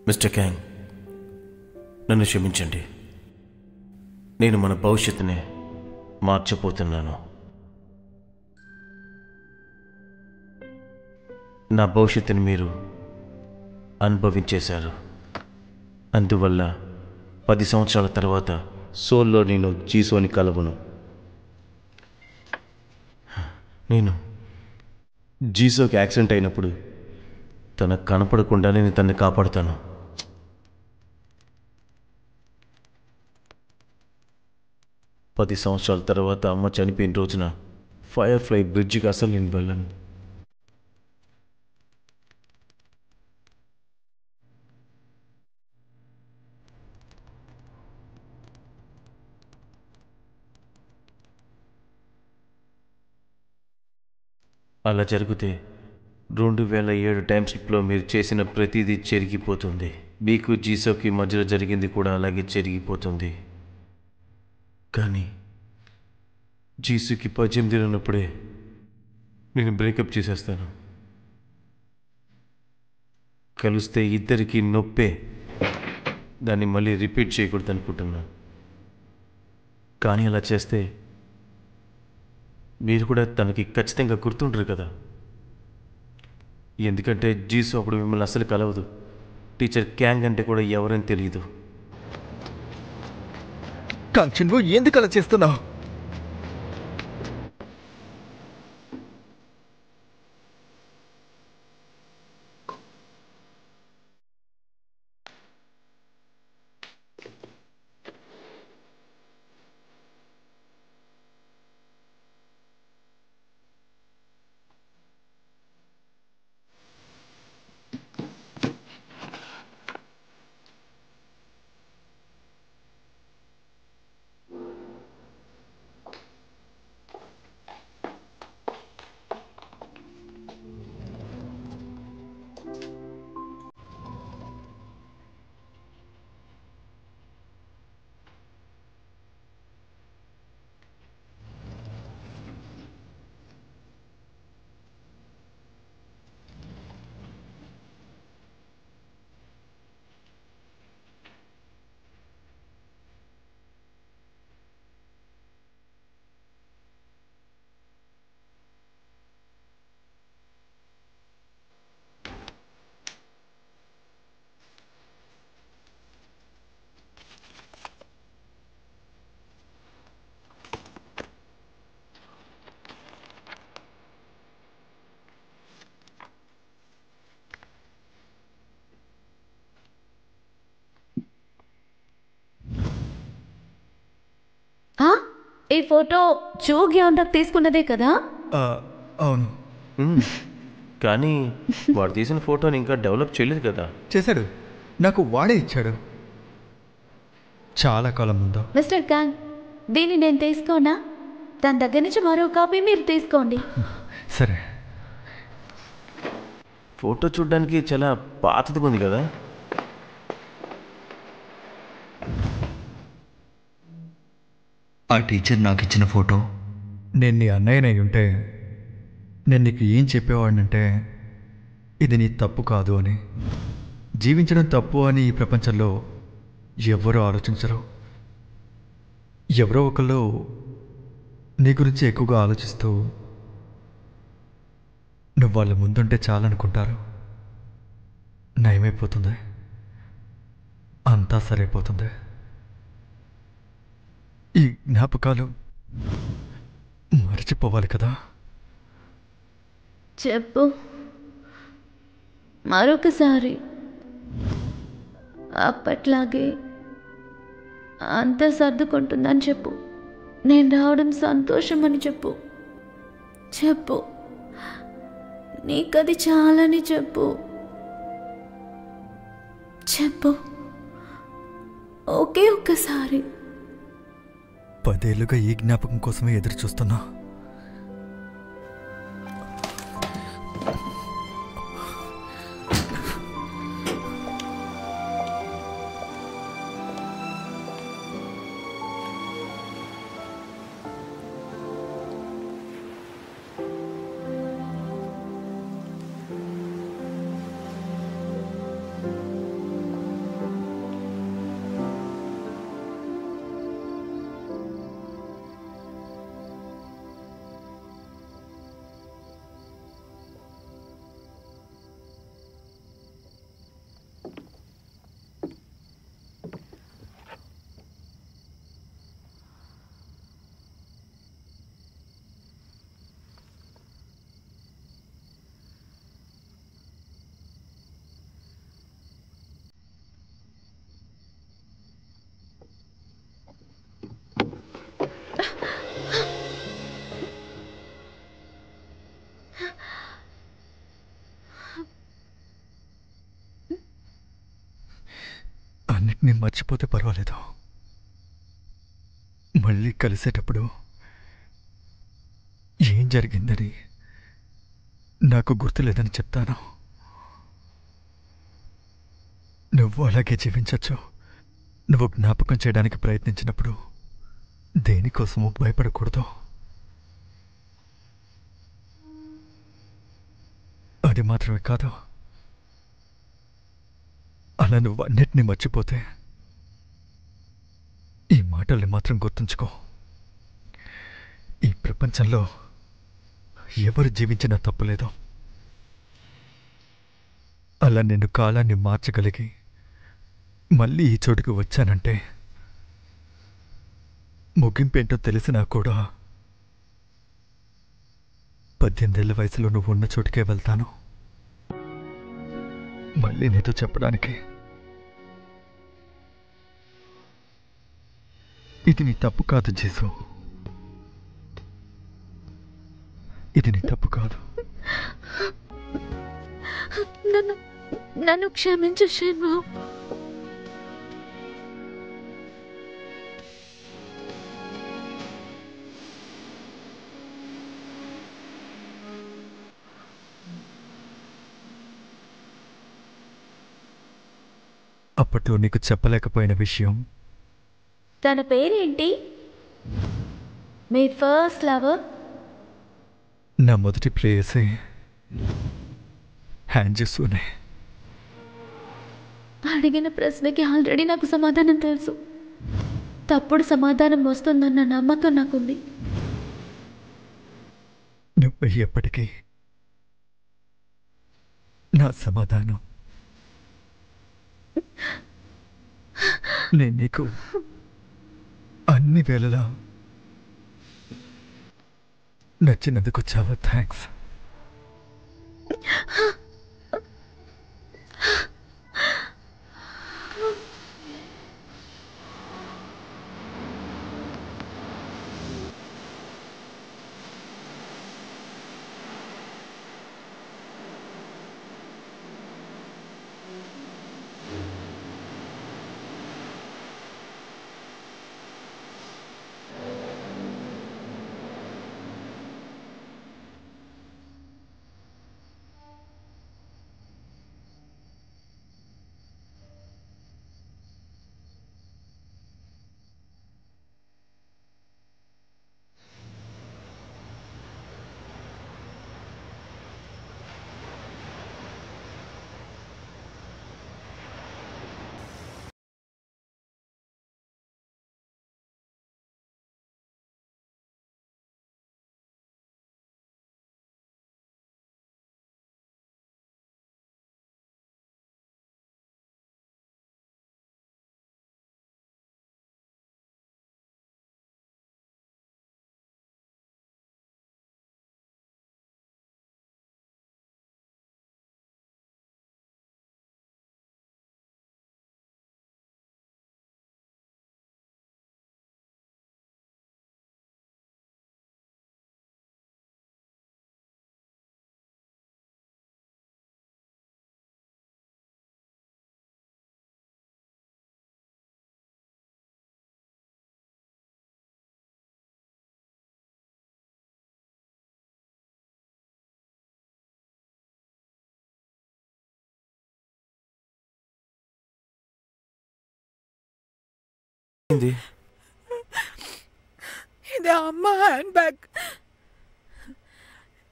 Mister Kang, నన్ను క్షమించండి. నేను మన భవిష్యత్తుని మార్చబోతున్నాను. నా భవిష్యత్తుని మీరు అనుభవించేశారు. అందువల్ల 10 సంవత్సరాల తర్వాత సోల్లో నేను జీసోని కలవను. నేను జీసోకి యాక్సిడెంట్ అయినప్పుడు తనకు కనపడకుండా నేను తనని కాపాడుతాను. పది సంవత్సరాల తర్వాత అమ్మ చనిపోయిన రోజున ఫైర్ ఫ్లై బ్రిడ్జికి అసలు నేను వెళ్ళను. అలా జరిగితే 2007 టైమ్ స్లిప్లో మీరు చేసిన ప్రతిదీ చెరిగిపోతుంది. మీకు జీసోకి మధ్యలో జరిగింది కూడా అలాగే చెరిగిపోతుంది. కానీ జీసుకి 18 ఉన్నప్పుడే నేను బ్రేకప్ చేసేస్తాను. కలిస్తే ఇద్దరికి నొప్పే. దాన్ని మళ్ళీ రిపీట్ చేయకూడదు అనుకుంటున్నాను. కానీ అలా చేస్తే మీరు కూడా తనకి ఖచ్చితంగా గుర్తుండరు కదా. ఎందుకంటే జీసు అప్పుడు మిమ్మల్ని అస్సలు కలవదు. టీచర్ క్యాంగ్ అంటే కూడా ఎవరని తెలియదు. కాంక్ష, నువ్వు ఎందుకు అలా చేస్తున్నావు? ఈ ఫోటో జోగ్యాంతకు తీసుకున్నదే కదా? అవును. కానీ వాడు తీసిన ఫోటోని ఇంకా డెవలప్ చేయలేదు కదా. చేశాడు. నాకు వాడే ఇచ్చాడు చాలా కాలం ముందు. మిస్టర్ క్యాంగ్, దీన్ని నేను తీసుకోనా? దాని దగ్గర నుంచి మరో కాపీ మీరు తీసుకోండి. సరే. ఫోటో చూడడానికి చాలా పాతది ఉంది కదా. ఆ టీచర్ నాకు ఇచ్చిన ఫోటో. నేను నీ అన్నయ్యనై ఉంటే నేను నీకు ఏం చెప్పేవాడినంటే ఇది నీ తప్పు కాదు అని. జీవించడం తప్పు అని ఈ ప్రపంచంలో ఎవరూ ఆలోచించరు. ఎవరో ఒకళ్ళు నీ గురించి ఎక్కువగా ఆలోచిస్తూ నువ్వు వాళ్ళ ముందుంటే చాలనుకుంటారు. నయమైపోతుంది, అంతా సరైపోతుంది. ఈ జ్ఞాపకాలు మర్చిపోవాలి కదా. చెప్పు మరొకసారి. అప్పట్లాగే అంతా సర్దుకుంటుందని చెప్పు. నేను రావడం సంతోషం అని చెప్పు. చెప్పు, నీకది చాలని చెప్పు. చెప్పు, ఒకే ఒక్కసారి. 10 ఏళ్ళుగా ఈ జ్ఞాపకం కోసమే ఎదురు చూస్తున్నా. నేను మర్చిపోతే పర్వాలేదు. మళ్ళీ కలిసేటప్పుడు ఏం జరిగిందని నాకు గుర్తులేదని చెప్తాను. నువ్వు అలాగే జీవించచ్చు. నువ్వు జ్ఞాపకం చేయడానికి ప్రయత్నించినప్పుడు దేనికోసమూ భయపడకూడదు. అది మాత్రమే కాదు, అలా నువ్వు అన్నిటినీ మర్చిపోతే ఈ మాటల్ని మాత్రం గుర్తుంచుకో. ఈ ప్రపంచంలో ఎవరు జీవించినా తప్పులేదు. అలా నేను కాలాన్ని మార్చగలిగి మళ్ళీ ఈ చోటుకు వచ్చానంటే ముగింపేంటో తెలిసినా కూడా 18 ఏళ్ల వయసులో నువ్వు ఉన్న చోటుకే వెళ్తాను. మళ్ళీ నీతో చెప్పడానికి. ఇది నీ తప్పు కాదు జేసు, ఇది నీ తప్పు కాదు. నన్ను క్షమించు షణ్ము. అప్పట్లో నీకు చెప్పలేకపోయిన విషయం, తన పేరేంటి? మీ ఫస్ట్ లవర్? నా మొదటి ప్రేయసి హ్యాంజెస్సునే. అడిగిన ప్రశ్నకి ఆల్రెడీ నాకు సమాధానం తెలుసు. తప్పుడు సమాధానం వస్తుందన్న నమ్మకం నాకుంది. నువ్వు ఎప్పటికీ నా సమాధానం. నేను నీకు అన్ని వేళలా నచ్చినందుకు చాలా థ్యాంక్స్. ఇది అమ్మ హ్యాండ్ బ్యాగ్,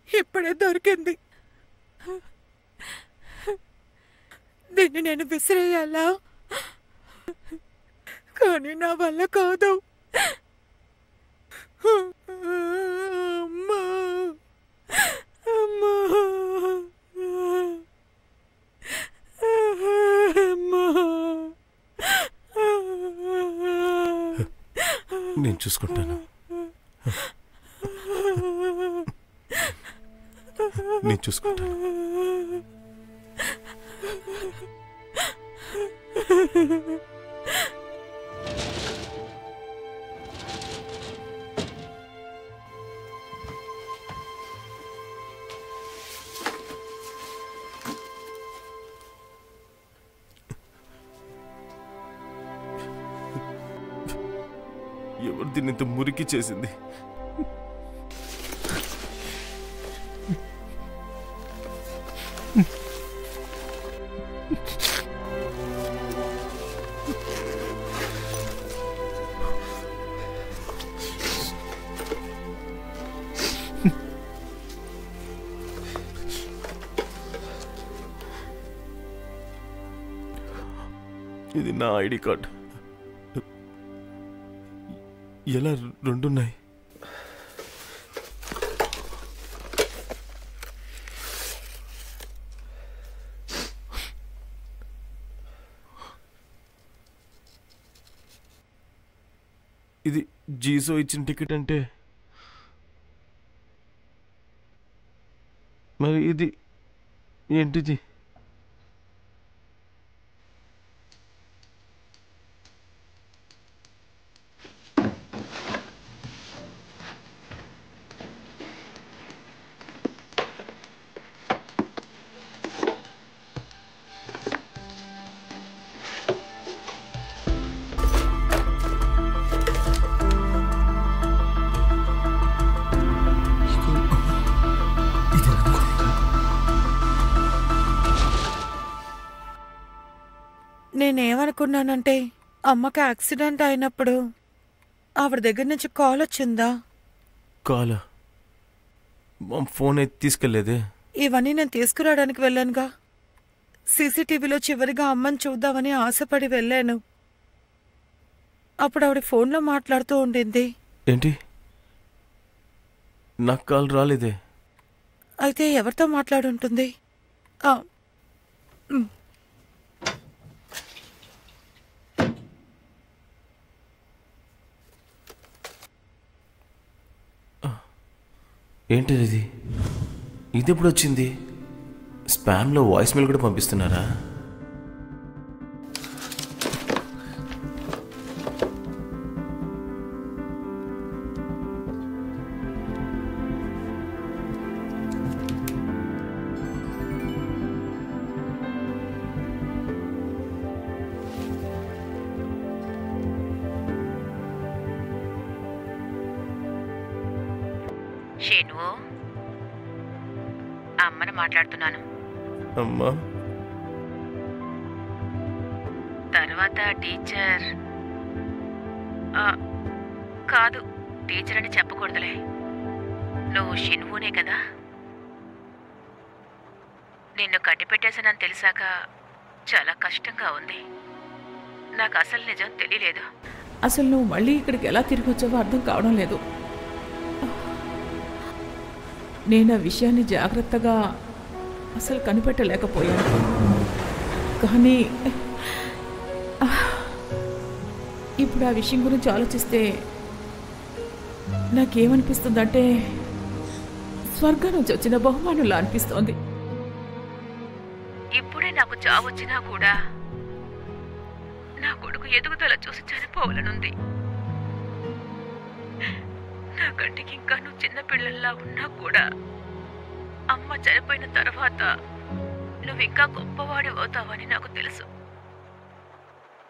ఇప్పుడే దొరికింది. దీన్ని నేను విసిరేయాలా? కానీ నా వల్ల కాదు. అమ్మా, అమ్మా, అమ్మా. నేను చూసుకుంటాను. నేను చూసుకుంటాను. చేతిని ఇంత మురికి చేసింది? ఇది నా ఐడి కార్డ్. ఎలా రెండున్నాయి? ఇది జీసో ఇచ్చిన టికెట్ అంటే మరి ఇది ఏంటిది? నేనేమనుకున్నానంటే అమ్మకి యాక్సిడెంట్ అయినప్పుడు ఆవిడ దగ్గర నుంచి కాల్ వచ్చిందా? కాల్? ఫోన్ అయితే తీసుకెళ్లేదే. ఇవన్నీ నేను తీసుకురావడానికి వెళ్ళానుగా. సీసీటీవీలో చివరిగా అమ్మని చూద్దామని ఆశపడి వెళ్ళాను. అప్పుడు ఆవిడ ఫోన్లో మాట్లాడుతూ ఉండింది. ఏంటి? నాకు కాల్ రాలేదే. అయితే ఎవరితో మాట్లాడుంటుంది? ఏంటిది? ఇది ఎప్పుడు వచ్చింది? స్పామ్లో వాయిస్ మెయిల్ కూడా పంపిస్తున్నారా? షేను, అమ్మని మాట్లాడుతున్నాను. అమ్మా, తర్వాత టీచర్ కాదు, టీచర్ అని చెప్పకూడదులే. నువ్వు షిన్వునే కదా? నిన్ను కట్టిపెట్టేసానని తెలిసాక చాలా కష్టంగా ఉంది. నాకు అసలు నిజం తెలియలేదు. అసలు నువ్వు మళ్ళీ ఇక్కడికి ఎలా తిరిగి వచ్చావో అర్థం కావడం లేదు. నేను ఆ విషయాన్ని జాగ్రత్తగా అసలు కనిపెట్టలేకపోయాను. కానీ ఇప్పుడు ఆ విషయం గురించి ఆలోచిస్తే నాకేమనిపిస్తుందంటే స్వర్గం నుంచి వచ్చిన బహుమానులా అనిపిస్తోంది. ఇప్పుడే నాకు చావొచ్చినా కూడా నా కొడుకు ఎదుగుదల చూసి చనిపోవాలనుంది. నా కంటికి ఇంకా నువ్వు చిన్నపిల్లల్లా ఉన్నా కూడా అమ్మ చనిపోయిన తర్వాత నువ్వు ఇంకా గొప్పవాడి అవుతావని నాకు తెలుసు.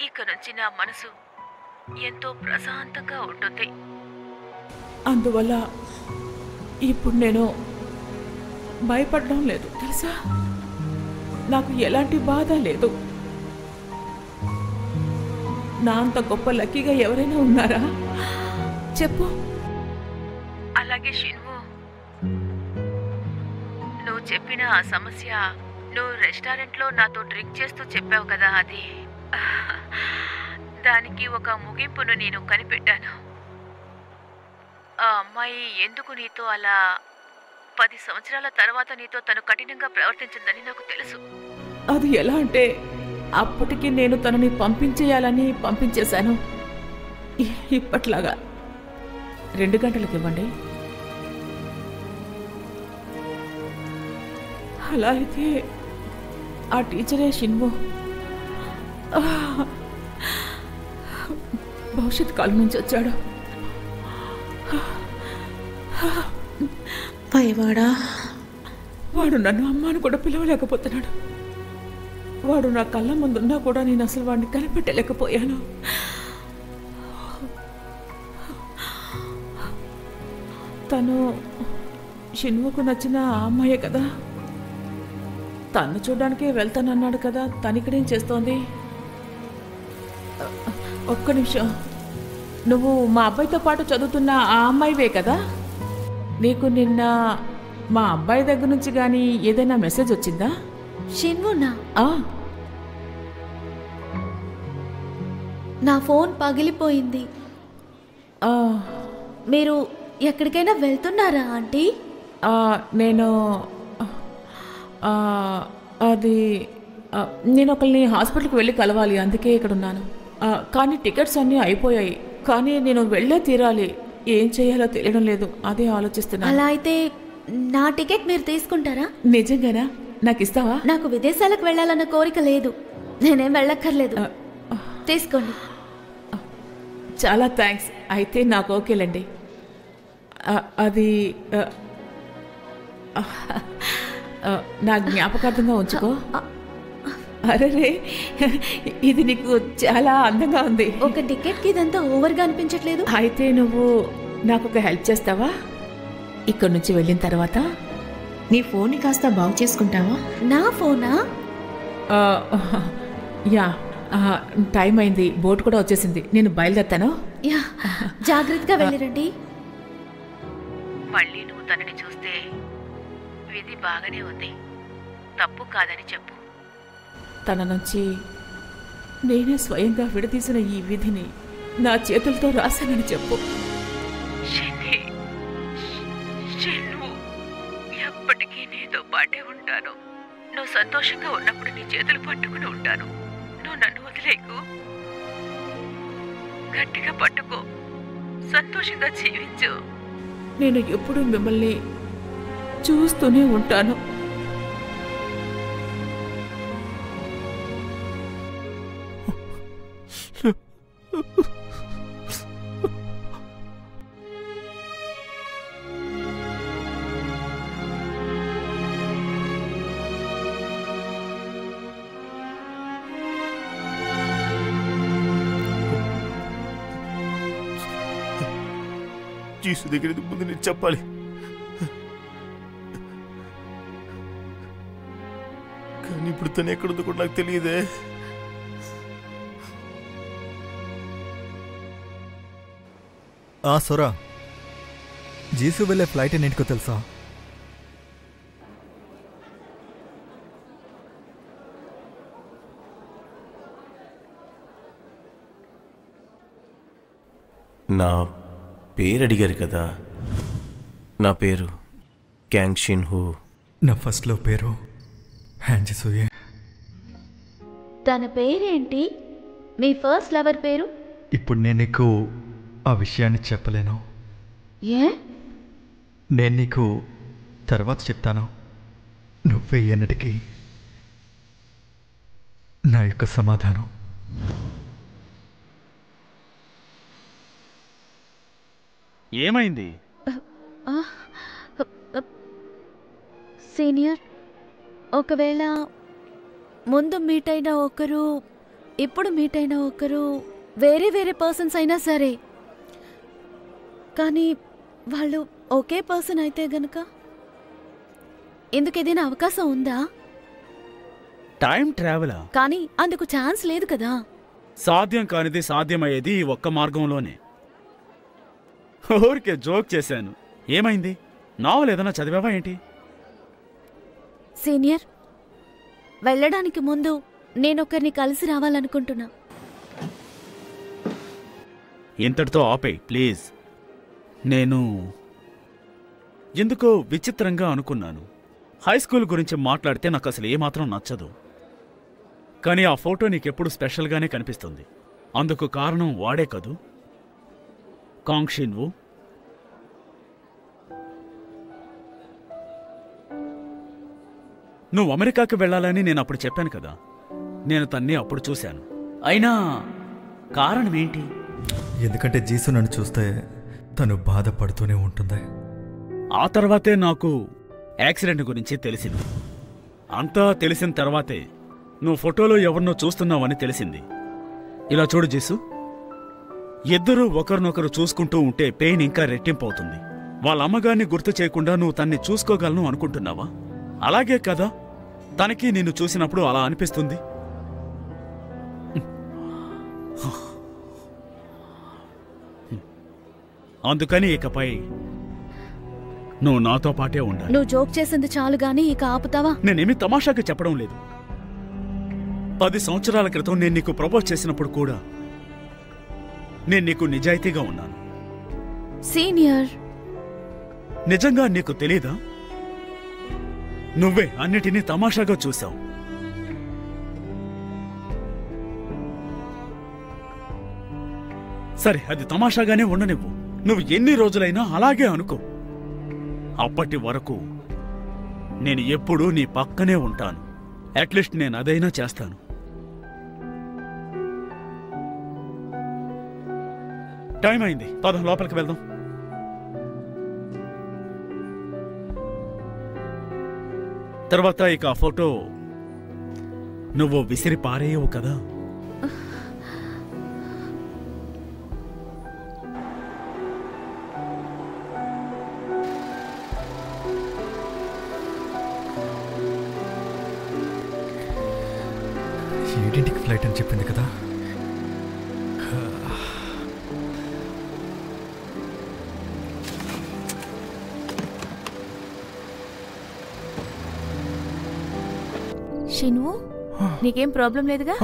ఇక నుంచి నా మనసు ఎంతో ప్రశాంతంగా ఉంటుంది. అందువల్ల ఇప్పుడు నేను భయపడడం లేదు, తెలుసా? నాకు ఎలాంటి బాధ లేదు. నా అంత గొప్ప లక్కీగా ఎవరైనా ఉన్నారా చెప్పు. అలాగే షిన్వు, నువ్వు చెప్పిన ఆ సమస్య నువ్వు రెస్టారెంట్లో నాతో డ్రింక్ చేస్తూ చెప్పావు కదా, అది దానికి ఒక ముగింపును నేను కనిపెట్టాను. ఆ అమ్మాయి ఎందుకు నీతో అలా 10 సంవత్సరాల తర్వాత నీతో తను కఠినంగా ప్రవర్తించిందని నాకు తెలుసు. అది ఎలా అంటే అప్పటికి నేను తనని పంపించేయాలని పంపించేశాను. ఇప్పట్లాగా 2 గంటలకు ఇవ్వండి. అలా అయితే ఆ టీచరే షిన్వు భవిష్యత్ కాలం నుంచి వచ్చాడు. పైవాడా? వాడు నన్ను అమ్మాను కూడా పిలవలేకపోతున్నాడు. వాడు నా కళ్ళ ముందున్నా కూడా నేను అసలు వాడిని కనిపెట్టలేకపోయాను. తను షిన్ముకు నచ్చిన ఆ అమ్మాయే కదా? తను చూడడానికే వెళ్తానన్నాడు కదా, తను ఇక్కడేం చేస్తోంది? ఒక్క నిమిషం. నువ్వు మా అబ్బాయితో పాటు చదువుతున్న ఆ అమ్మాయివే కదా? నీకు నిన్న మా అబ్బాయి దగ్గర నుంచి కానీ ఏదైనా మెసేజ్ వచ్చిందా? షిన్వునా? ఆ, నా ఫోన్ పగిలిపోయింది. ఆ, మీరు ఎక్కడికైనా వెళ్తున్నారా ఆంటీ? నేను అది నేను ఒకరిని హాస్పిటల్కి వెళ్ళి కలవాలి, అందుకే ఇక్కడ ఉన్నాను. కానీ టికెట్స్ అన్నీ అయిపోయాయి. కానీ నేను వెళ్ళే తీరాలి. ఏం చేయాలో తెలియడం లేదు, అదే ఆలోచిస్తున్నా. అలా అయితే నా టికెట్ మీరు తీసుకుంటారా? నిజంగానా? నాకు ఇస్తావా? నాకు విదేశాలకు వెళ్ళాలన్న కోరిక లేదు, నేనేం వెళ్ళక్కర్లేదు. తీసుకోండి. చాలా థ్యాంక్స్. అయితే నాకు ఓకేలండి. అది నా జ్ఞాపకార్థంగా ఉంచుకో. అరే, ఇది నీకు చాలా అందంగా ఉంది. ఒక టికెట్కి ఇదంతా ఓవర్గా అనిపించట్లేదు? అయితే నువ్వు నాకు ఒక హెల్ప్ చేస్తావా? ఇక్కడ నుంచి వెళ్ళిన తర్వాత నీ ఫోన్ని కాస్త బాగు చేసుకుంటావా? నా ఫోనా? యా, టైం అయింది, బోట్ కూడా వచ్చేసింది, నేను బయలుదేరుతాను. యా, జాగ్రత్తగా వెళ్ళిరండి. మళ్ళీ నువ్వు తనని చూస్తే విధి బాగానే ఉంది, తప్పు కాదని చెప్పు. తన నుంచి నేనే స్వయంగా విడదీసిన ఈ విధిని నా చేతులతో రాశానని చెప్పు. ఎప్పటికీ నీతో పాటే ఉంటాను. నువ్వు సంతోషంగా ఉన్నప్పుడు నీ చేతులు పట్టుకుని ఉంటాను. నువ్వు నన్ను వదిలేకు, గట్టిగా పట్టుకో, సంతోషంగా జీవించు. నేను ఎప్పుడూ మిమ్మల్ని చూస్తూనే ఉంటాను. జీసు దగ్గర ముందు నేను చెప్పాలి. కానీ ఇప్పుడు తను ఎక్కడుందో కూడా నాకు తెలియదే. సొరా, జీసు వెళ్ళే ఫ్లైట్ ఎన్నింటికో తెలుసా? నా పేరు అడిగారు కదా. నా పేరు క్యాంగ్ షిన్ హూ. నా ఫస్ట్లో పేరు హ్యాంజిసూయే. తన పేరేంటి? మీ ఫస్ట్ లవర్ పేరు? ఇప్పుడు నేను నీకు ఆ విషయాన్ని చెప్పలేను. ఏ? నేను నీకు తర్వాత చెప్తాను. నువ్వే ఎన్నటికీ నా యొక్క సమాధానం. ఏమైంది? సీనియర్, ఒకవేళ ముందు మీట్ అయిన ఒకరు ఇప్పుడు మీట్ అయిన ఒకరు వేరే వేరే పర్సన్స్ అయినా సరే, కానీ వాళ్ళు ఒకే పర్సన్ అయితే గనక ఇందుకు ఏదైనా అవకాశం ఉందా? టైం ట్రావెలా? కానీ అందుకు ఛాన్స్ లేదు కదా. సాధ్యం కానిది సాధ్యమయ్యేది ఈ ఒక్క మార్గంలోనే. ఊరికే జోక్ చేశాను. ఏమైంది? నావల్ ఏదైనా చదివావా ఏంటి? సీనియర్, వెళ్ళడానికి ముందు నేనొకరిని కలిసి రావాలనుకుంటున్నా. ఇంతటితో ఆపేయ్ ప్లీజ్. నేను ఎందుకో విచిత్రంగా అనుకున్నాను. హై స్కూల్ గురించి మాట్లాడితే నాకు అసలు ఏమాత్రం నచ్చదు. కానీ ఆ ఫోటో నీకెప్పుడు స్పెషల్గానే కనిపిస్తుంది. అందుకు కారణం వాడే కదూ, కాంగ్ షిన్ వూ. నువ్వు అమెరికాకి వెళ్ళాలని నేను అప్పుడు చెప్పాను కదా. నేను తన్ని అప్పుడు చూశాను. అయినా కారణం ఏంటి? ఎందుకంటే జీసు నన్ను చూస్తే తను బాధపడుతూనే ఉంటుంది. ఆ తర్వాతే నాకు యాక్సిడెంట్ గురించి తెలిసింది. అంతా తెలిసిన తర్వాతే నువ్వు ఫోటోలో ఎవరినో చూస్తున్నావని తెలిసింది. ఇలా చూడు జీసు, ఇద్దరూ ఒకరినొకరు చూసుకుంటూ ఉంటే పెయిన్ ఇంకా రెట్టింపు అవుతుంది. వాళ్ళ అమ్మగారిని గుర్తు చేయకుండా నువ్వు తన్ని చూసుకోగలను అనుకుంటున్నావా? అలాగే కదా తనకి నిన్ను చూసినప్పుడు అలా అనిపిస్తుంది. అందుకని ఇకపై నువ్వు నాతో పాటే ఉండాలి. నువ్వు జోక్ చేసింది చాలు గాని ఇక ఆపుతావా? నేనేమి తమాషాగా చెప్పడం లేదు. 10 సంవత్సరాల క్రితం నేను నీకు ప్రపోజ్ చేసినప్పుడు కూడా నేను నీకు నిజాయితీగా ఉన్నాను. సీనియర్, నిజంగా నీకు తెలీదా? నువ్వే అన్నిటినీ తమాషాగా చూశావు. సరే, అది తమాషాగానే ఉండనివ్వు. నువ్వు ఎన్ని రోజులైనా అలాగే అనుకో. అప్పటి వరకు నేను ఎప్పుడూ నీ పక్కనే ఉంటాను. అట్లీస్ట్ నేను అదైనా చేస్తాను. టైం అయింది, పదం లోపలికి వెళ్దాం. తర్వాత ఇక ఆ ఫోటో నువ్వు విసిరి పారేయవు కదా? ఏడింటికి ఫ్లైట్ అని చెప్పింది కదా. షిన్వు, నీకేం ప్రాబ్లం లేదుగా?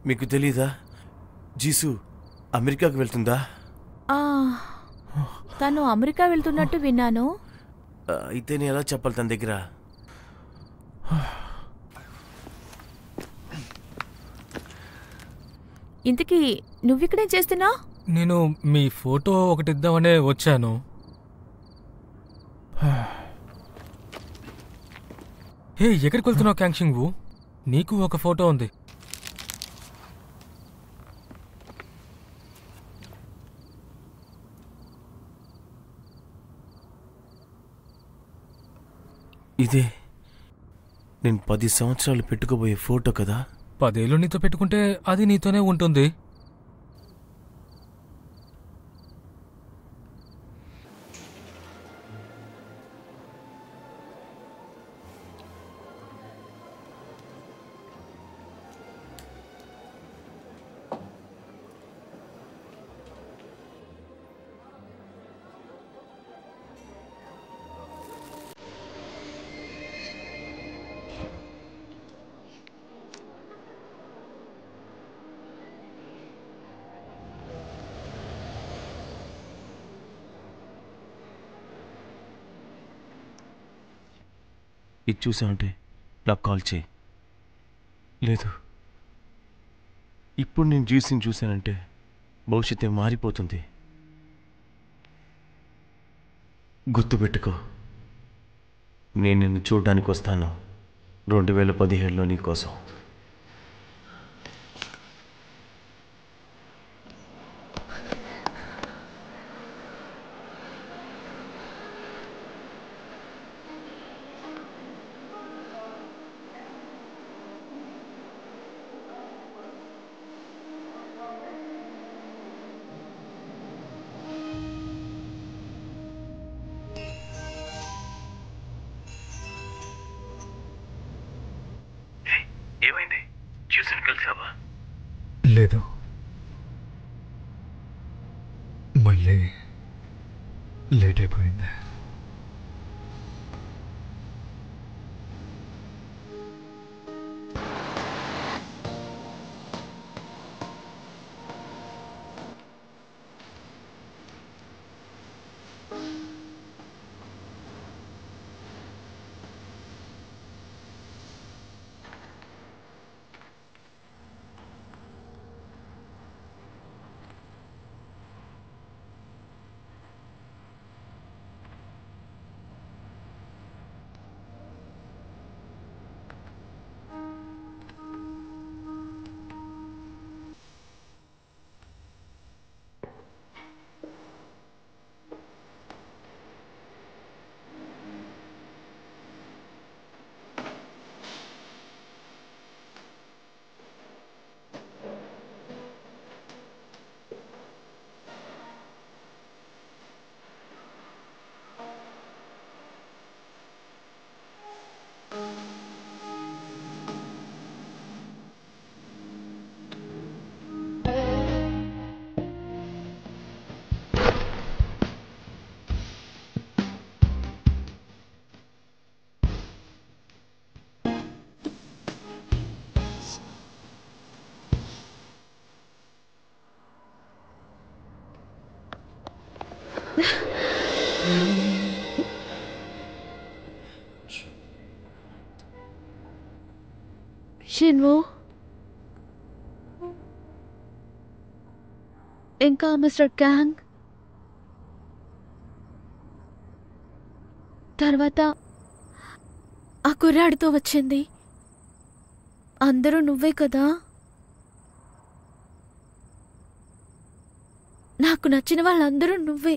మీకు తెలీదా జీసు అమెరికాకు వెళ్తుందా? తను అమెరికా వెళ్తున్నట్టు విన్నాను. అయితే నేను ఎలా చెప్పాలి తన దగ్గర? ఇంతకీ నువ్విక్కడేం చేస్తున్నా? నేను మీ ఫోటో ఒకటి ఇద్దామనే వచ్చాను. హే, ఎక్కడికి వెళ్తున్నావు క్యాంక్షింగ్? నీకు ఒక ఫోటో ఉంది. ఇదే నేను 10 సంవత్సరాలు పెట్టుకోబోయే ఫోటో కదా. 10 ఏళ్ళు నీతో పెట్టుకుంటే అది నీతోనే ఉంటుంది. ఇది చూసావంటే నాకు కాల్ చేయి. లేదు, ఇప్పుడు నేను జీసుని చూశానంటే భవిష్యత్తు మారిపోతుంది. గుర్తుపెట్టుకో, నేను నిన్ను చూడడానికి వస్తాను 2017లో నీ కోసం. ఏమైంది? చూసాను, కలిసావా? లేదు, మళ్ళీ లేట్ అయిపోయింది. షిన్వు, ఇంకా మిస్టర్ క్యాంగ్, తర్వాత ఆ కుర్రాడితో వచ్చింది. అందరూ నువ్వే కదా? నాకు నచ్చిన వాళ్ళందరూ నువ్వే,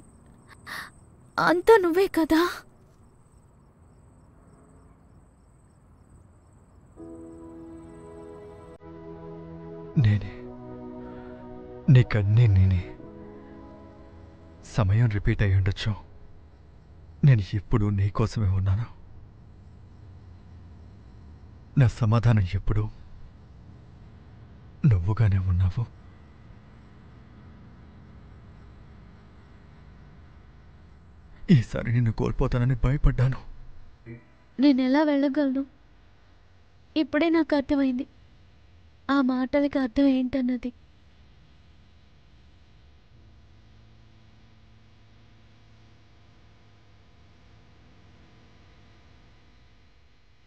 అంతా నువ్వే కదా? నేనే, నీకన్నీ నేనే. సమయం రిపీట్ అయ్యి ఉండొచ్చు. నేను ఎప్పుడు నీకోసమే ఉన్నాను. నా సమాధానం ఎప్పుడు నువ్వుగానే ఉన్నావు. ఈసారి నిన్ను కోల్పోతానని భయపడ్డాను. నేనెలా వెళ్ళగలను? ఇప్పుడే నాకు అర్థమైంది ఆ మాటలకి అర్థం ఏంటన్నది.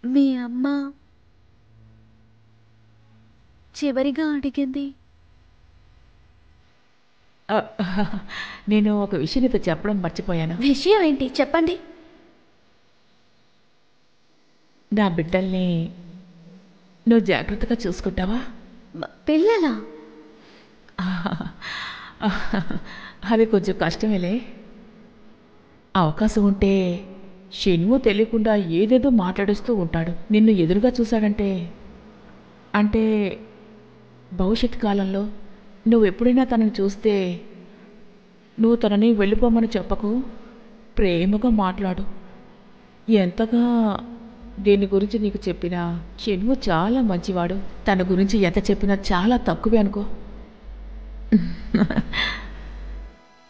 మీ అమ్మ చివరిగా అడిగింది. నేను ఒక విషయం నీతో చెప్పడం మర్చిపోయాను. విషయం ఏంటి చెప్పండి. నా బిడ్డల్ని నువ్వు జాగ్రత్తగా చూసుకుంటావా? పిల్లలా? అది కొంచెం కష్టమేలే. అవకాశం ఉంటే షిన్వు తెలియకుండా ఏదేదో మాట్లాడేస్తూ ఉంటాడు. నిన్ను ఎదురుగా చూశాడంటే అంటే భవిష్యత్ కాలంలో నువ్వు ఎప్పుడైనా తనని చూస్తే నువ్వు తనని వెళ్ళిపోమని చెప్పకు, ప్రేమగా మాట్లాడు. ఎంతగా దీని గురించి నీకు చెప్పినా షిన్వు చాలా మంచివాడు. తన గురించి ఎంత చెప్పినా చాలా తక్కువే అనుకో.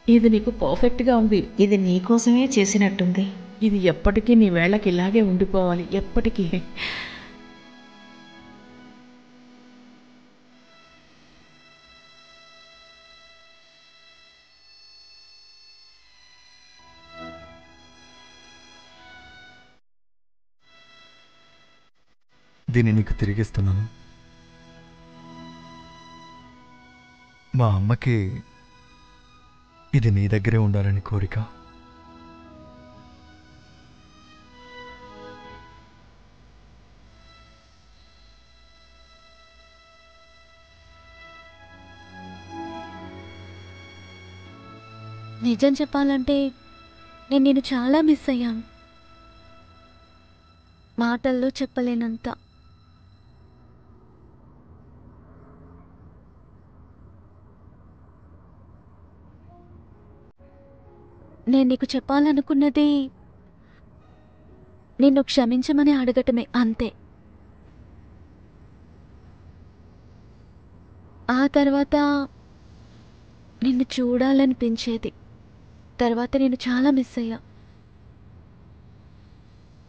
ఇది నీకు పర్ఫెక్ట్గా ఉంది. ఇది నీకోసమే చేసినట్టుంది. ఇది ఎప్పటికీ నీ వేళకి ఇలాగే ఉండిపోవాలి, ఎప్పటికీ. దీన్ని నీకు తిరిగిస్తున్నాను. మా అమ్మకి ఇది నీ దగ్గరే ఉండాలని కోరిక. నిజం చెప్పాలంటే నేను నిన్ను చాలా మిస్ అయ్యాను. మాటల్లో చెప్పలేనంత. నేను నీకు చెప్పాలనుకున్నది నిన్ను క్షమించమని అడగటమే, అంతే. ఆ తర్వాత నిన్ను చూడాలనిపించేది. తర్వాత నేను చాలా మిస్ అయ్యా.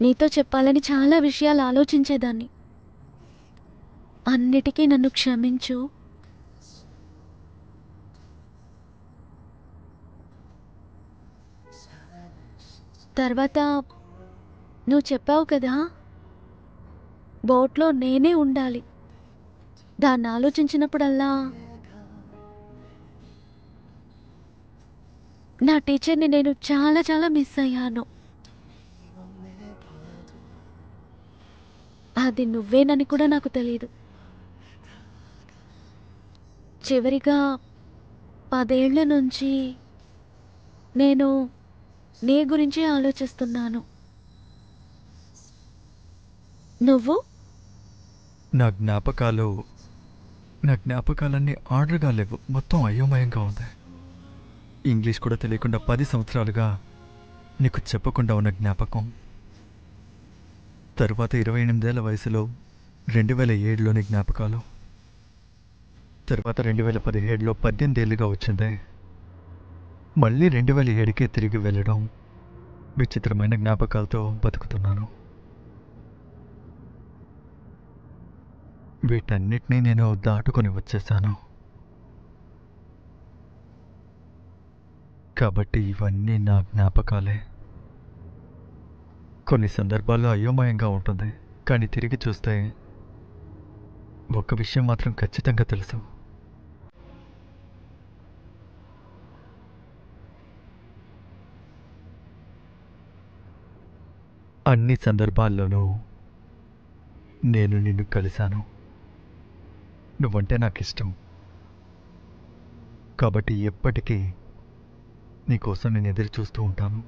నీతో చెప్పాలని చాలా విషయాలు ఆలోచించేదాన్ని. అన్నిటికీ నన్ను క్షమించు. తర్వాత నువ్వు చెప్పావు కదా, బోట్లో నేనే ఉండాలి. దాన్ని ఆలోచించినప్పుడల్లా నా టీచర్ని నేను చాలా చాలా మిస్ అయ్యాను. అది నువ్వేనని కూడా నాకు తెలియదు. చివరిగా 10 ఏళ్ల నుంచి నేను నీ గురించే ఆలోచిస్తున్నాను. నువ్వు? నా జ్ఞాపకాలన్నీ ఆర్డర్గా లేవు. మొత్తం అయోమయంగా ఉంది. ఇంగ్లీష్ కూడా తెలియకుండా 10 సంవత్సరాలుగా నీకు చెప్పకుండా ఉన్న జ్ఞాపకం. తరువాత 28 ఏళ్ల వయసులో 2007లోని జ్ఞాపకాలు. తర్వాత 2017లో 18 ఏళ్ళుగా వచ్చింది. మళ్ళీ 2007కే తిరిగి వెళ్ళడం. విచిత్రమైన జ్ఞాపకాలతో బతుకుతున్నాను. వీటన్నిటినీ నేను దాటుకొని వచ్చేసాను. కాబట్టి ఇవన్నీ నా జ్ఞాపకాలే. కొన్ని సందర్భాల్లో అయోమయంగా ఉంటుంది, కానీ తిరిగి చూస్తే ఒక్క విషయం మాత్రం ఖచ్చితంగా తెలుసు. అన్ని సందర్భాల్లోనూ నేను నిన్ను కలిశాను. నువ్వంటే నాకు ఇష్టం, కాబట్టి ఎప్పటికీ నీకోసం నేను ఎదురు చూస్తూ ఉంటాను.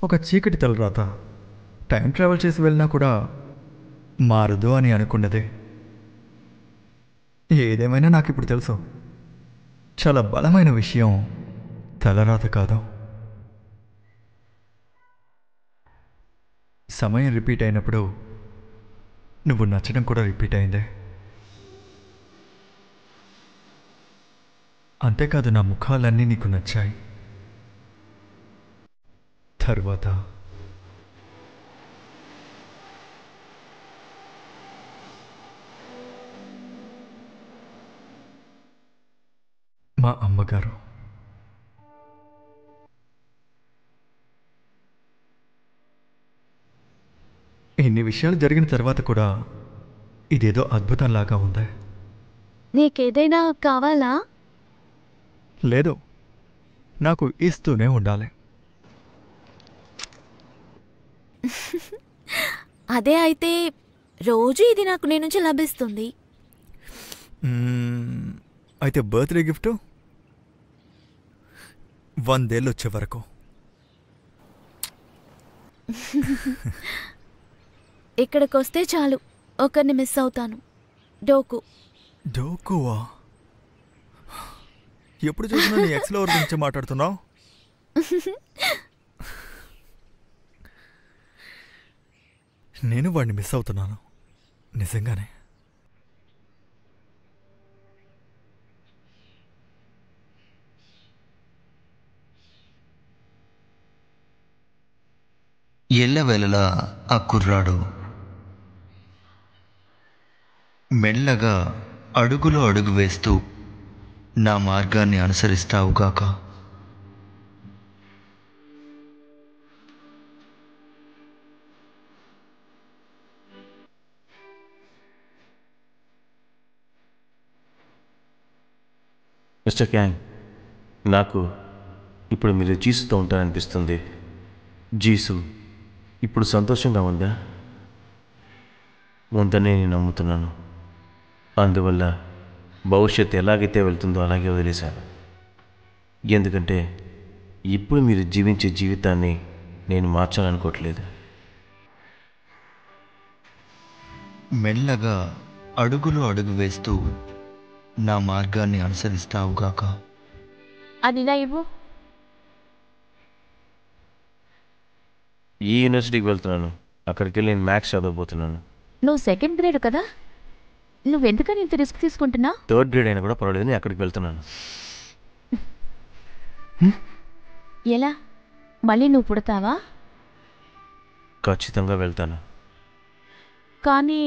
ఒక చీకటి తలరాత టైం ట్రావెల్ చేసి వెళ్ళినా కూడా మారదు అని అనుకున్నదే. ఏదేమైనా నాకు ఇప్పుడు తెలుసు, చాలా బలమైన విషయం తలరాత కాదు. సమయం రిపీట్ అయినప్పుడు నువ్వు నచ్చడం కూడా రిపీట్ అయిందే. అంతేకాదు, నా ముఖాలన్నీ నీకు నచ్చాయి. తర్వాత మా అమ్మగారు. ఇన్ని విషయాలు జరిగిన తర్వాత కూడా ఇదేదో అద్భుతంలాగా ఉంది. నీకేదైనా కావాలా? లేదు, నాకు ఇస్తూనే ఉండాలి. అదే అయితే రోజు ఇది నాకు నీ నుంచి లభిస్తుంది. అయితే బర్త్డే గిఫ్ట్ 100 ఏళ్ళు వచ్చే వరకు. ఇక్కడికి వస్తే చాలు, ఒకరిని మిస్ అవుతాను. డోకు. డోకువా? ఎప్పుడు చూసినా నీ ఎక్స్ లవర్ గురించి మాట్లాడుతున్నావు. నేను వాడిని మిస్ అవుతున్నాను నిజంగానే. ఎల్లవేళలా ఆ కుర్రాడు మెల్లగా అడుగులో అడుగు వేస్తూ నా మార్గాన్ని అనుసరిస్తావుగాక. మిస్టర్ క్యాంగ్, నాకు ఇప్పుడు మీరు జీసుతో ఉంటారనిపిస్తుంది. జీసు ఇప్పుడు సంతోషంగా ఉందా? ఉందని నేను నమ్ముతున్నాను. అందువల్ల భవిష్యత్తు ఎలాగైతే వెళ్తుందో అలాగే వదిలేశాను. ఎందుకంటే ఇప్పుడు మీరు జీవించే జీవితాన్ని నేను మార్చాలనుకోవట్లేదు. మెల్లగా అడుగులో అడుగు వేస్తూ నా మార్గాన్ని అనుసరిస్తావుగాక. అది నా ఇవ్వు. ఈ యూనివర్సిటీకి వెళ్తున్నాను, అక్కడికి వెళ్ళి నేను మ్యాథ్స్ చదవబోతున్నాను. నువ్వు సెకండ్ గ్రేడ్ కదా, నువ్వెందుకని ఇంత రిస్క్ తీసుకుంటున్నా? 3rd గ్రేడ్ అయినా కూడా పర్వాలేదు, నేను అక్కడికి వెళ్తున్నాను. ఎలా? మళ్ళీ నువ్వు పుడతావా? ఖచ్చితంగా వెళ్తాను. కానీ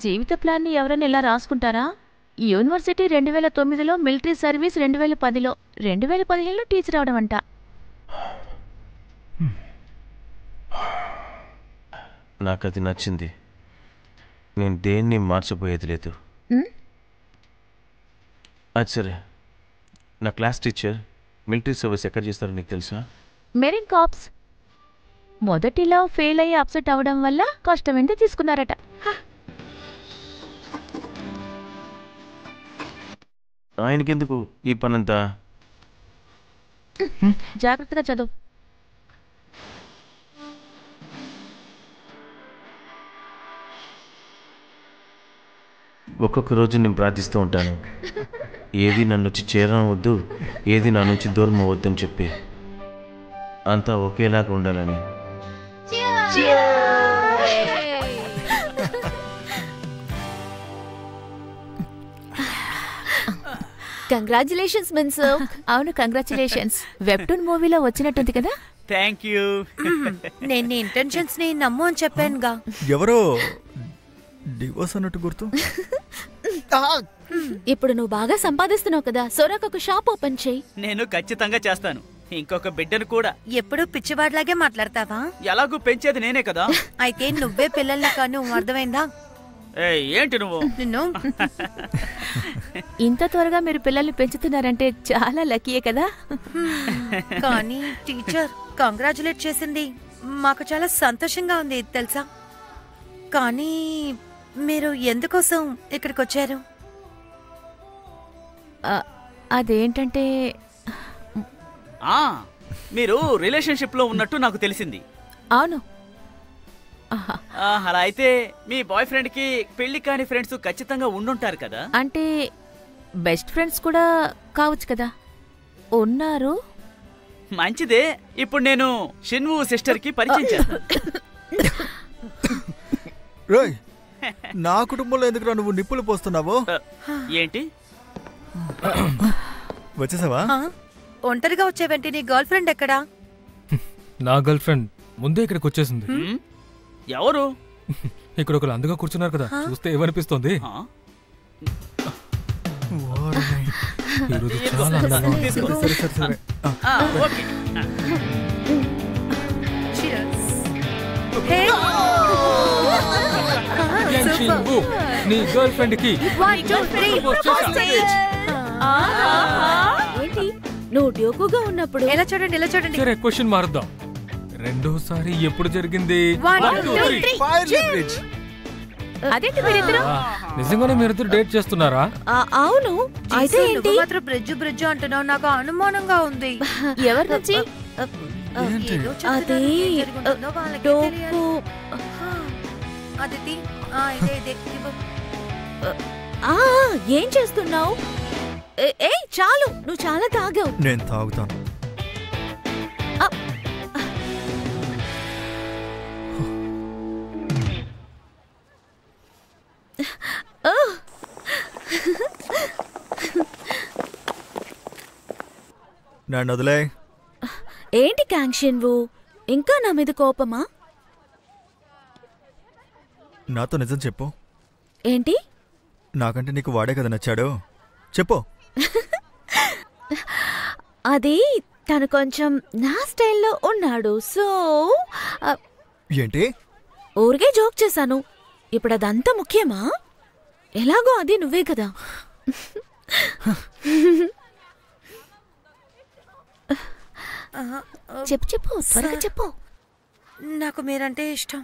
జీవిత ప్లాన్ని ఎవరైనా ఇలా రాసుకుంటారా? యూనివర్సిటీ 2009లో, మిలిటరీ సర్వీస్ 2010లో, 2015లో టీచర్ అవడం అంట. నాకు అది నచ్చింది. నేను దేన్ని మార్చబోయేది లేదు. అది సరే, నా క్లాస్ టీచర్ మిలిటరీ సర్వీస్ ఎక్కడ చేస్తారో నీకు తెలుసా? Marine corps. మొదటిలో ఫెయిల్ అయ్యి అప్సెట్ అవ్వడం వల్ల కష్టం ఎంత తీసుకున్నారట. ఆయనకెందుకు ఈ పనంతా? జాగ్రత్తగా చదువు. ఒక్కొక్క రోజు నేను ప్రార్థిస్తూ ఉంటాను, ఏది నన్ను వచ్చి చేరవద్దు, ఏది నా నుంచి దూరం అవ్వద్దు అని చెప్పి. అంతా ఒకేలాగా ఉండాలని. కంగ్రాచులేషన్స్ మన్సూక్. అవును, కంగ్రాచులేషన్స్. వెబ్టూన్ మూవీలో వచ్చినట్టుంది కదా. Thank you. నేను నీ ఇంటెన్షన్స్ ని నమ్ము అని చెప్పానుగా. ఎవరో డివోర్స్ అన్నట్టు గుర్తు. ఇప్పుడు నువ్వు బాగా సంపాదిస్తున్నావు కదా, సొరాకు ఒక షాప్ ఓపెన్ చేయి. నేను ఖచ్చితంగా చేస్తాను. ఇంకొక బిడ్డను కూడా. ఎప్పుడు పిచ్చివాడ్లాగే మాట్లాడతావా? ఎలాగూ పెంచేది నేనే కదా. అయితే నువ్వే పిల్లల్ని కాను, అర్థమైందా? ఏంటి నువ్వు? నిన్ను ఇంత త్వరగా మీరు పిల్లల్ని పెంచుతున్నారంటే చాలా లక్కీయే కదా. కానీ టీచర్ కంగ్రాచులేట్ చేసింది మాకు చాలా సంతోషంగా ఉంది తెలుసా. కానీ మీరు ఎందుకోసం ఇక్కడికి వచ్చారు? అదేంటంటే మీరు రిలేషన్షిప్ లో ఉన్నట్టు నాకు తెలిసింది. అవును. అలా అయితే మీ బాయ్ ఫ్రెండ్ కి పెళ్లి కాని ఫ్రెండ్స్ ఖచ్చితంగా ఉండుంటారు కదా. అంటే బెస్ట్ ఫ్రెండ్స్ కూడా కావచ్చు కదా. ఉన్నారు. మంచిదే. ఇప్పుడు నేను షిన్వు సిస్టర్ కి పరిచయం చేస్తాను. రేయ్, నా కుటుంబంలో ఎందుకురా నువ్వు నిప్పులు పోస్తున్నావు? ఏంటి వచ్చేసావా? ఒంటరిగా వచ్చేవేంటి? నీ గర్ల్ ఫ్రెండ్ ఎక్కడా? నా గర్ల్ ఫ్రెండ్ ముందే ఇక్కడికి వచ్చేసింది. ఎవరు? ఇక్కడ ఒకరు అందుగా కూర్చున్నారు కదా, చూస్తే ఏమనిపిస్తుంది? ఈరోజు చాలా అందంగా ఉంది. సరే సరే సరే. ఓకే. నీ గర్ల్ ఫ్రెండ్ కి ఏంటి నువ్వు డ్యూకుగా ఉన్నప్పుడు ఎలా చూడండి, ఎలా చూడండి. సరే, క్వశ్చన్ మారుద్దాం. రెండోసారి ఎప్పుడు జరిగింది? అదేంటి మీరిద్దరు? నిజంగానే మీరిద్దరు డేట్ చేస్తున్నారా? అవును. అయితే ఏంటి మాత్రం బ్రిడ్జ్ బ్రిడ్జ్ అంటున్నావు? నాకు అనుమానంగా ఉంది. ఎవరి నుంచి? అది డోకు. అదితి, ఏం చేస్తున్నావు? ఏయ్ చాలు, నువ్వు చాలా తాగావు. నేను తాగుతాను. నన్ను వదిలే. ఏంటి కాంక్షన్వు, ఇంకా నా మీద కోపమా? నాతో నిజం చెప్పు. ఏంటి? నాకంటే నీకు వాడే కదా నచ్చాడు, చెప్పు. అది తను కొంచెం నా స్టైల్లో ఉన్నాడు, సో. ఏంటి? ఊరికే జోక్ చేశాను. ఇప్పుడు అదంతా ముఖ్యమా? ఎలాగో అది నువ్వే కదా. చెప్పు చెప్పు, త్వరగా చెప్పు. నాకు మీరంటే ఇష్టం.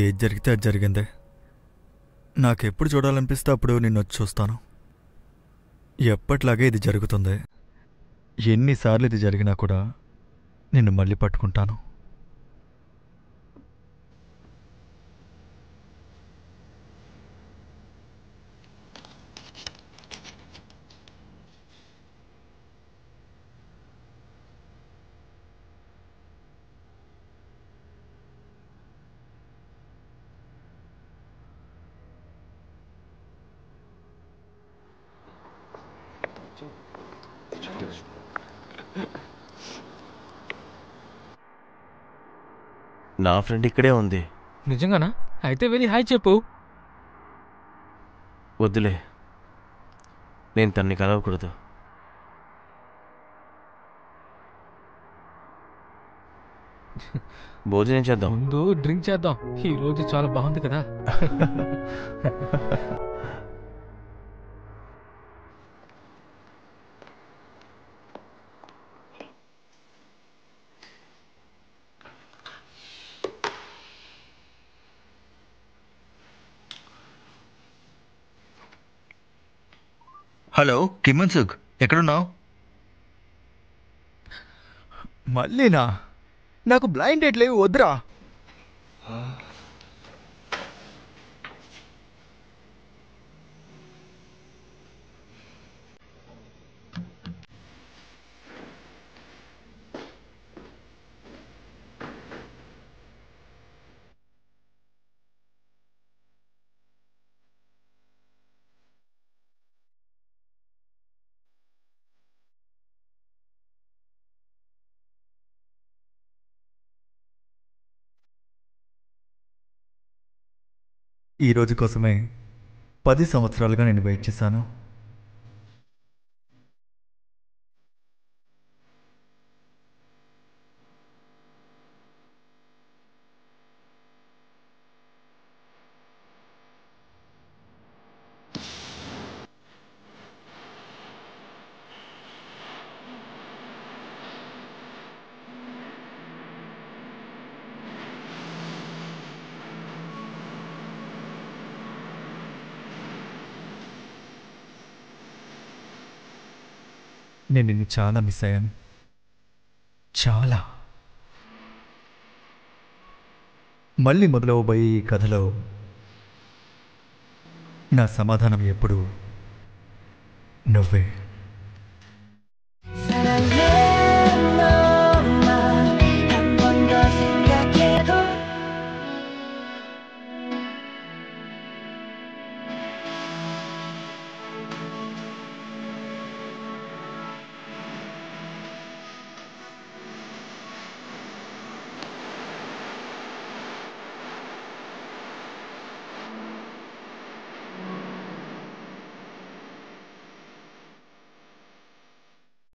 ఏది జరిగితే అది జరిగిందే. నాకెప్పుడు చూడాలనిపిస్తే అప్పుడు నిన్ను వచ్చి చూస్తాను. ఎప్పట్లాగే ఇది జరుగుతుంది. ఎన్నిసార్లు ఇది జరిగినా కూడా నిన్ను మళ్ళీ పట్టుకుంటాను. నా ఫ్రెండ్ ఇక్కడే ఉంది. నిజంగానా? అయితే వెళ్ళి హాయ్ చెప్పు. వద్దులే, నేను తన్ని కలవకూడదు. భోజనం చేద్దాం. ముందు డ్రింక్ చేద్దాం. ఈ రోజు చాలా బాగుంది కదా. హలో కిమన్సుక్, ఎక్కడున్నావు? మళ్ళీనా? నాకు బ్లైండ్ డేట్ లేవు, వద్దురా. ఈ రోజు కోసమే 10 సంవత్సరాలుగా నేను వెయిట్ చేశాను. నేను నిన్ను చాలా మిస్ అయ్యాను, చాలా. మళ్ళీ మొదలవబోయే ఈ కథలో నా సమాధానం ఎప్పుడు నువ్వే.